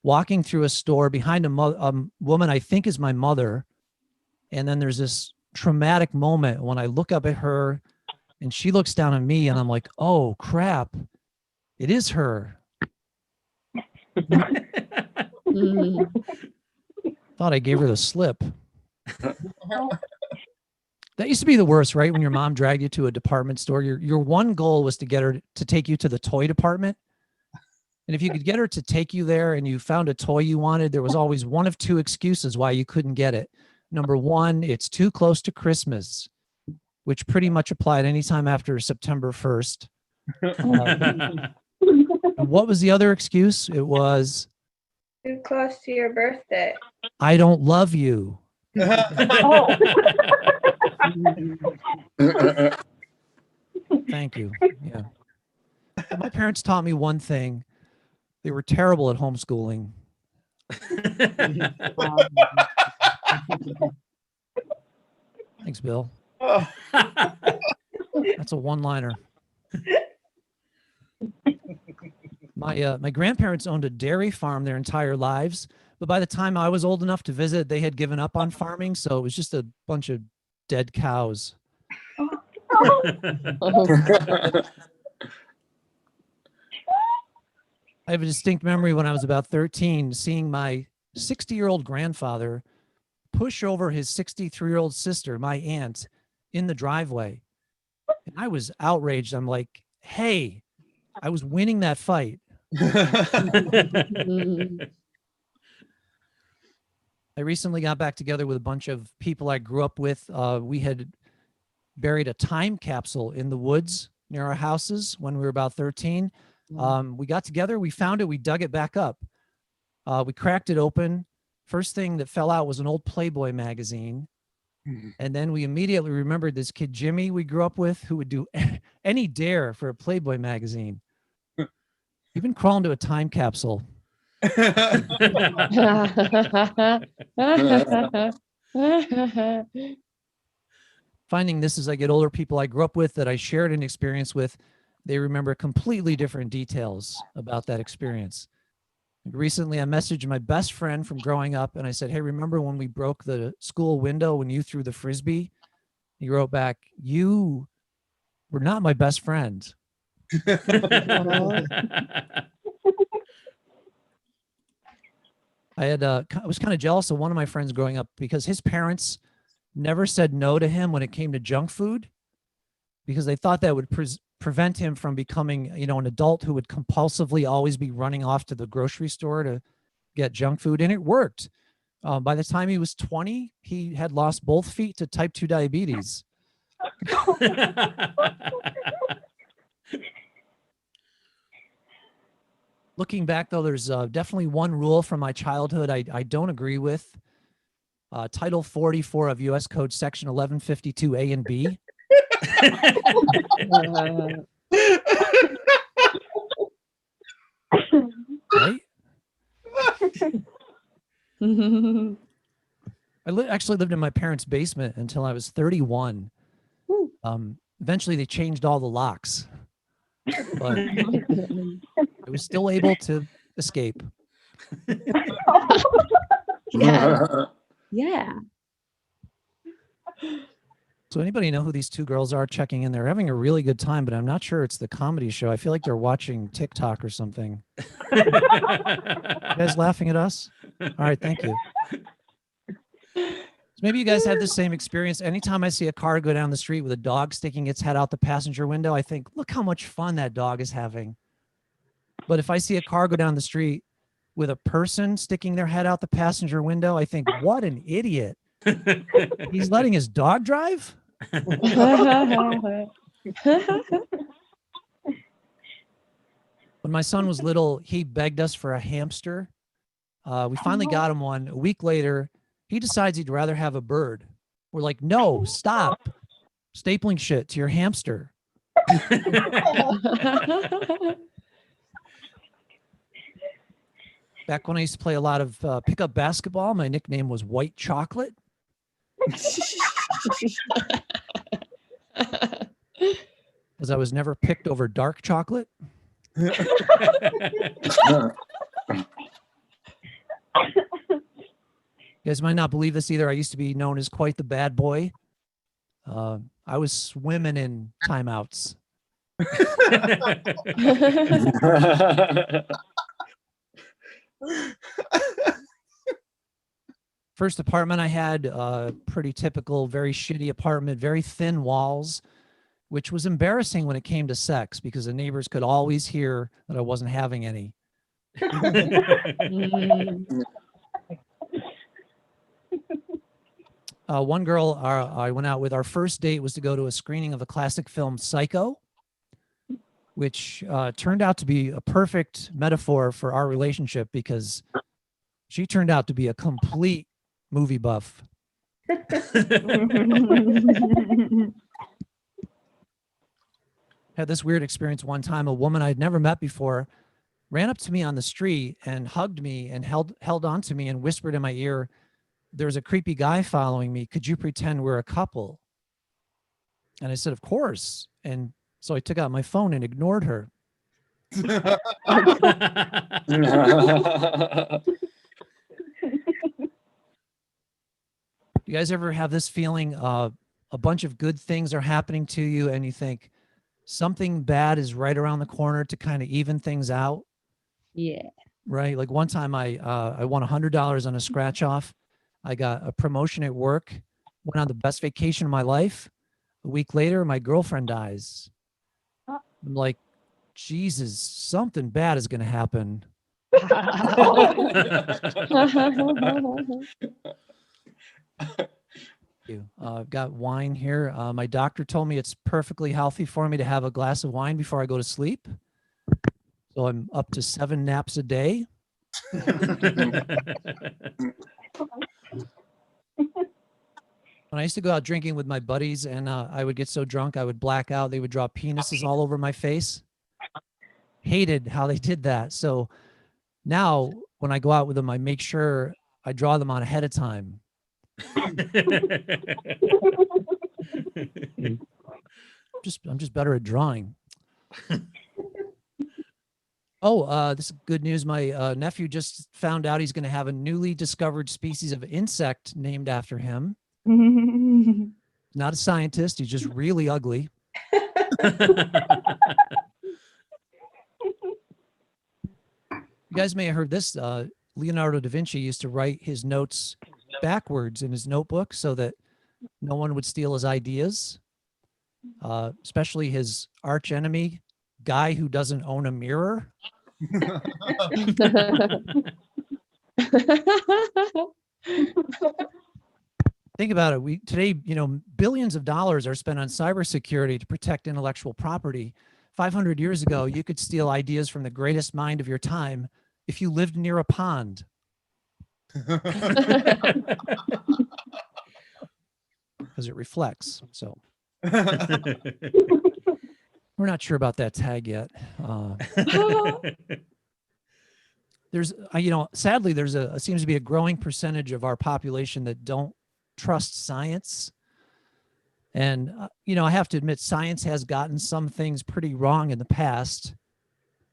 walking through a store behind a woman I think is my mother. And then there's this traumatic moment when I look up at her and she looks down at me and I'm like, oh crap, it is her. Thought I gave her the slip. That used to be the worst, right? When your mom dragged you to a department store, your one goal was to get her to take you to the toy department. And if you could get her to take you there and you found a toy you wanted, there was always one of two excuses why you couldn't get it. Number one, it's too close to Christmas, which pretty much applied anytime after September 1st. And what was the other excuse? It was, Too close to your birthday. I don't love you. Thank you. Yeah. My parents taught me one thing. They were terrible at homeschooling. Thanks, Bill. That's a one-liner. My grandparents owned a dairy farm their entire lives, but by the time I was old enough to visit, they had given up on farming, so it was just a bunch of dead cows. I have a distinct memory when I was about 13, seeing my 60-year-old grandfather push over his 63-year-old sister, my aunt, in the driveway. And I was outraged. I'm like, hey, I was winning that fight. I recently got back together with a bunch of people I grew up with. We had buried a time capsule in the woods near our houses when we were about 13. We got together, we found it, we dug it back up. We cracked it open. First thing that fell out was an old Playboy magazine. And then we immediately remembered this kid, Jimmy, we grew up with, who would do any dare for a Playboy magazine. Even crawl into a time capsule. Finding this as I get older, people I grew up with that I shared an experience with, they remember completely different details about that experience. Recently, I messaged my best friend from growing up and I said, hey, remember when we broke the school window when you threw the Frisbee? He wrote back, you were not my best friend. I was kind of jealous of one of my friends growing up because his parents never said no to him when it came to junk food because they thought that would prevent him from becoming, an adult who would compulsively always be running off to the grocery store to get junk food. And it worked. By the time he was 20, he had lost both feet to type 2 diabetes. Looking back, though, there's definitely one rule from my childhood I don't agree with. Title 44 of U.S. Code Section 1152A and B. Right? I actually lived in my parents' basement until I was 31. Eventually, they changed all the locks, but I was still able to escape. Yeah. So anybody know who these two girls are checking in? They're having a really good time, but I'm not sure it's the comedy show. I feel like they're watching TikTok or something. You guys laughing at us? All right, thank you. So maybe you guys have the same experience. Anytime I see a car go down the street with a dog sticking its head out the passenger window, I think, look how much fun that dog is having. But if I see a car go down the street with a person sticking their head out the passenger window, I think, what an idiot. He's letting his dog drive? When my son was little, he begged us for a hamster. We finally got him one. A week later, he decides he'd rather have a bird. We're like, no, stop stapling shit to your hamster. Back when I used to play a lot of pickup basketball, my nickname was White Chocolate. Because I was never picked over dark chocolate. You guys might not believe this either. I used to be known as quite the bad boy. I was swimming in timeouts. First apartment I had, pretty typical, very shitty apartment, very thin walls, which was embarrassing when it came to sex because the neighbors could always hear that I wasn't having any. One girl I went out with, our first date was to go to a screening of the classic film Psycho, which turned out to be a perfect metaphor for our relationship because she turned out to be a complete movie buff. Had this weird experience one time. A woman I'd never met before ran up to me on the street and hugged me and held on to me and whispered in my ear, "There's a creepy guy following me. Could you pretend we're a couple?" And I said, "Of course." And so I took out my phone and ignored her. You guys ever have this feeling a bunch of good things are happening to you and you think something bad is right around the corner to kind of even things out? Yeah. Right? Like one time I won $100 on a scratch off. I got a promotion at work, went on the best vacation of my life. A week later, my girlfriend dies. I'm like, Jesus, something bad is going to happen. I've got wine here. My doctor told me it's perfectly healthy for me to have a glass of wine before I go to sleep. So I'm up to 7 naps a day. When I used to go out drinking with my buddies and I would get so drunk, I would black out. They would draw penises all over my face. Hated how they did that. So now when I go out with them, I make sure I draw them on ahead of time. I'm just better at drawing. Oh, this is good news. My nephew just found out he's going to have a newly discovered species of insect named after him. Not a scientist. He's just really ugly. You guys may have heard this. Leonardo da Vinci used to write his notes backwards in his notebook so that no one would steal his ideas, especially his arch enemy, guy who doesn't own a mirror. Think about it. Today, billions of dollars are spent on cybersecurity to protect intellectual property. 500 years ago, you could steal ideas from the greatest mind of your time if you lived near a pond. Because it reflects. So we're not sure about that tag yet. There's, sadly, seems to be a growing percentage of our population that don't trust science. And, I have to admit, science has gotten some things pretty wrong in the past.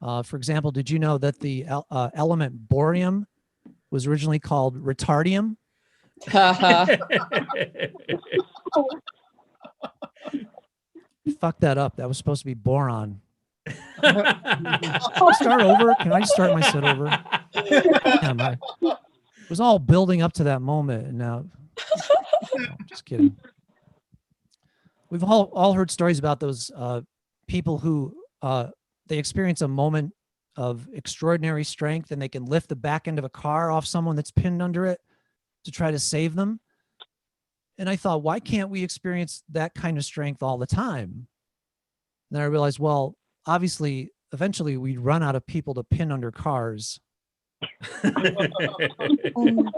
For example, did you know that the element borium was originally called retardium? Fuck that up. That was supposed to be boron. Start over. Can I start my set over? Damn, it was all building up to that moment, and now, no, just kidding. We've all heard stories about those people who they experience a moment of extraordinary strength, and they can lift the back end of a car off someone that's pinned under it to try to save them. And I thought, why can't we experience that kind of strength all the time? And then I realized, well, obviously, eventually we'd run out of people to pin under cars. Um,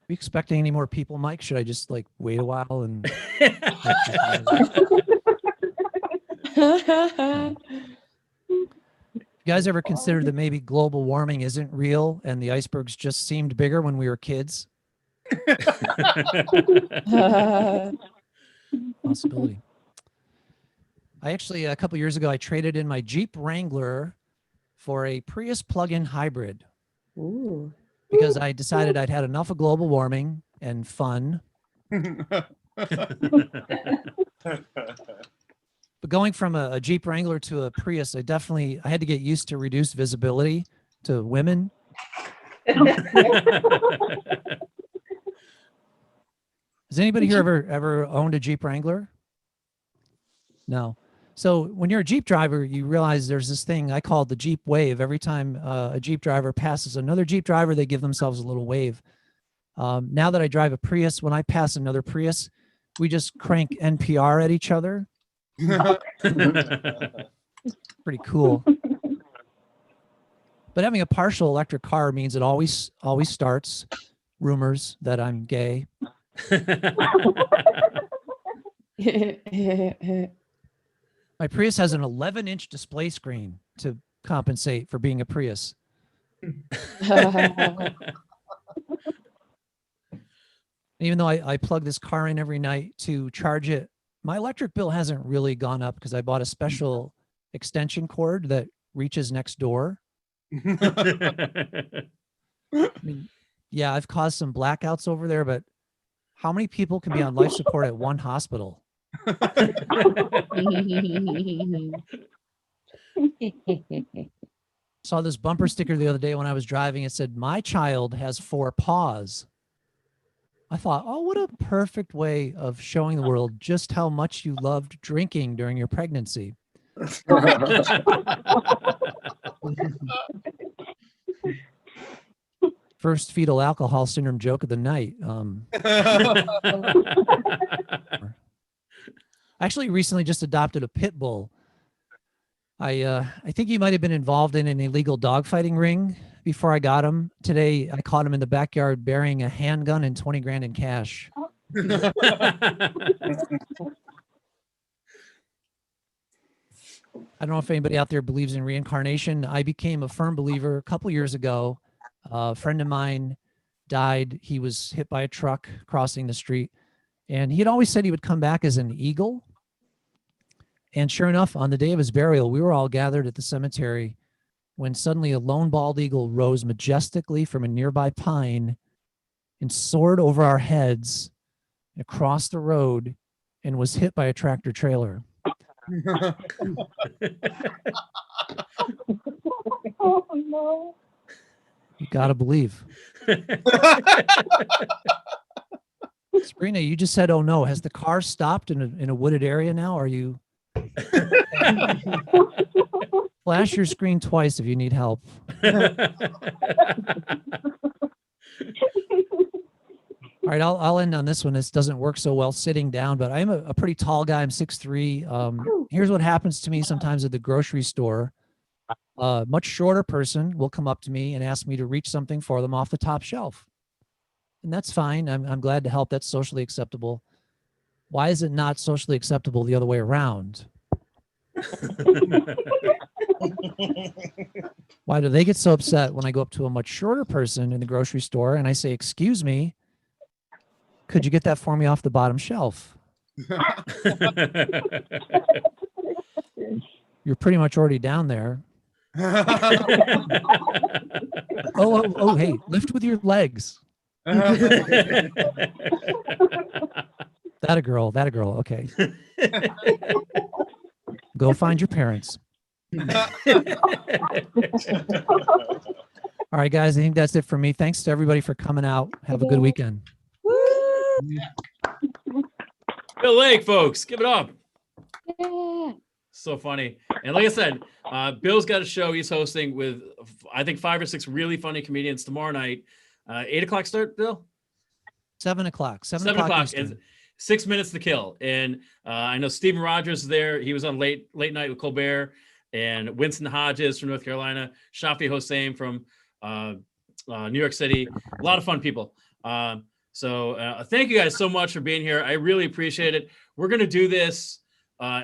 Are you expecting any more people, Mike? Should I just like wait a while and you guys ever consider that maybe global warming isn't real and the icebergs just seemed bigger when we were kids? Possibility. I actually, a couple years ago, I traded in my Jeep Wrangler for a Prius plug-in hybrid Ooh. because I decided I'd had enough of global warming and fun. But going from a Jeep Wrangler to a Prius, I had to get used to reduced visibility to women. Has anybody here ever owned a Jeep Wrangler? No. So when you're a Jeep driver, you realize there's this thing I call the Jeep wave. Every time a Jeep driver passes another Jeep driver, they give themselves a little wave. Now that I drive a Prius, when I pass another Prius, we just crank NPR at each other. Pretty cool. But having a partial electric car means it always starts. Rumors that I'm gay. My Prius has an 11-inch display screen to compensate for being a Prius. Even though I plug this car in every night to charge it, my electric bill hasn't really gone up because I bought a special extension cord that reaches next door. I mean, yeah, I've caused some blackouts over there, but how many people can be on life support at one hospital? Saw this bumper sticker the other day when I was driving. It said, "My child has 4 paws." I thought, oh, what a perfect way of showing the world just how much you loved drinking during your pregnancy. First fetal alcohol syndrome joke of the night. Actually recently just adopted a pit bull. I think he might have been involved in an illegal dogfighting ring before I got him. Today, I caught him in the backyard burying a handgun and 20 grand in cash. I don't know if anybody out there believes in reincarnation. I became a firm believer a couple years ago. A friend of mine died. He was hit by a truck crossing the street, and he had always said he would come back as an eagle. And sure enough, on the day of his burial, we were all gathered at the cemetery when suddenly a lone bald eagle rose majestically from a nearby pine and soared over our heads across the road and was hit by a tractor trailer. Oh no. You gotta believe. Sabrina, you just said, "Oh no." Has the car stopped in a wooded area now? Are you? Flash your screen twice if you need help. All right, I'll end on this one. This doesn't work so well sitting down, but I'm a pretty tall guy. I'm 6'3". Here's what happens to me sometimes at the grocery store. A much shorter person will come up to me and ask me to reach something for them off the top shelf. And that's fine. I'm glad to help. That's socially acceptable. Why is it not socially acceptable the other way around? Why do they get so upset when I go up to a much shorter person in the grocery store and I say, "Excuse me, could you get that for me off the bottom shelf?" You're pretty much already down there. Oh, hey, lift with your legs. That a girl. Okay. Go find your parents. All right, guys, I think that's it for me. Thanks to everybody for coming out. Have a good weekend. Bill Lake, folks, give it up. Yeah. So funny. And like I said, Bill's got a show he's hosting with, I think, 5 or 6 really funny comedians tomorrow night. 8 o'clock start, Bill? 7 o'clock. 7 o'clock. Eastern. And 6 minutes to kill. And I know Stephen Rogers is there. He was on late night with Colbert. and Winston Hodges from North Carolina, Shafi Hossein from New York City. A lot of fun people. So thank you guys so much for being here. I really appreciate it. We're going to do this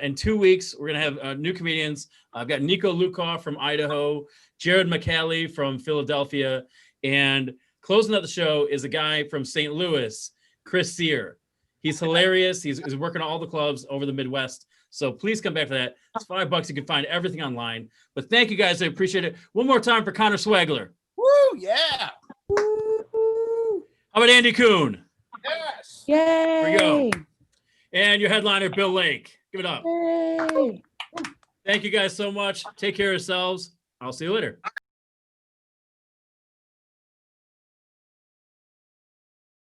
in 2 weeks. We're going to have new comedians. I've got Nico Lukoff from Idaho, Jared McCallie from Philadelphia, and closing out the show is a guy from St. Louis, Chris Sear. He's hilarious. He's working all the clubs over the Midwest. So please come back for that. It's $5. You can find everything online. But thank you guys. I appreciate it. One more time for Connor Swagler. Woo, yeah. How about Andy Kuhn? Yes. Yay. Here we go. And your headliner, Bill Lake. Give it up. Yay. Thank you guys so much. Take care of yourselves. I'll see you later.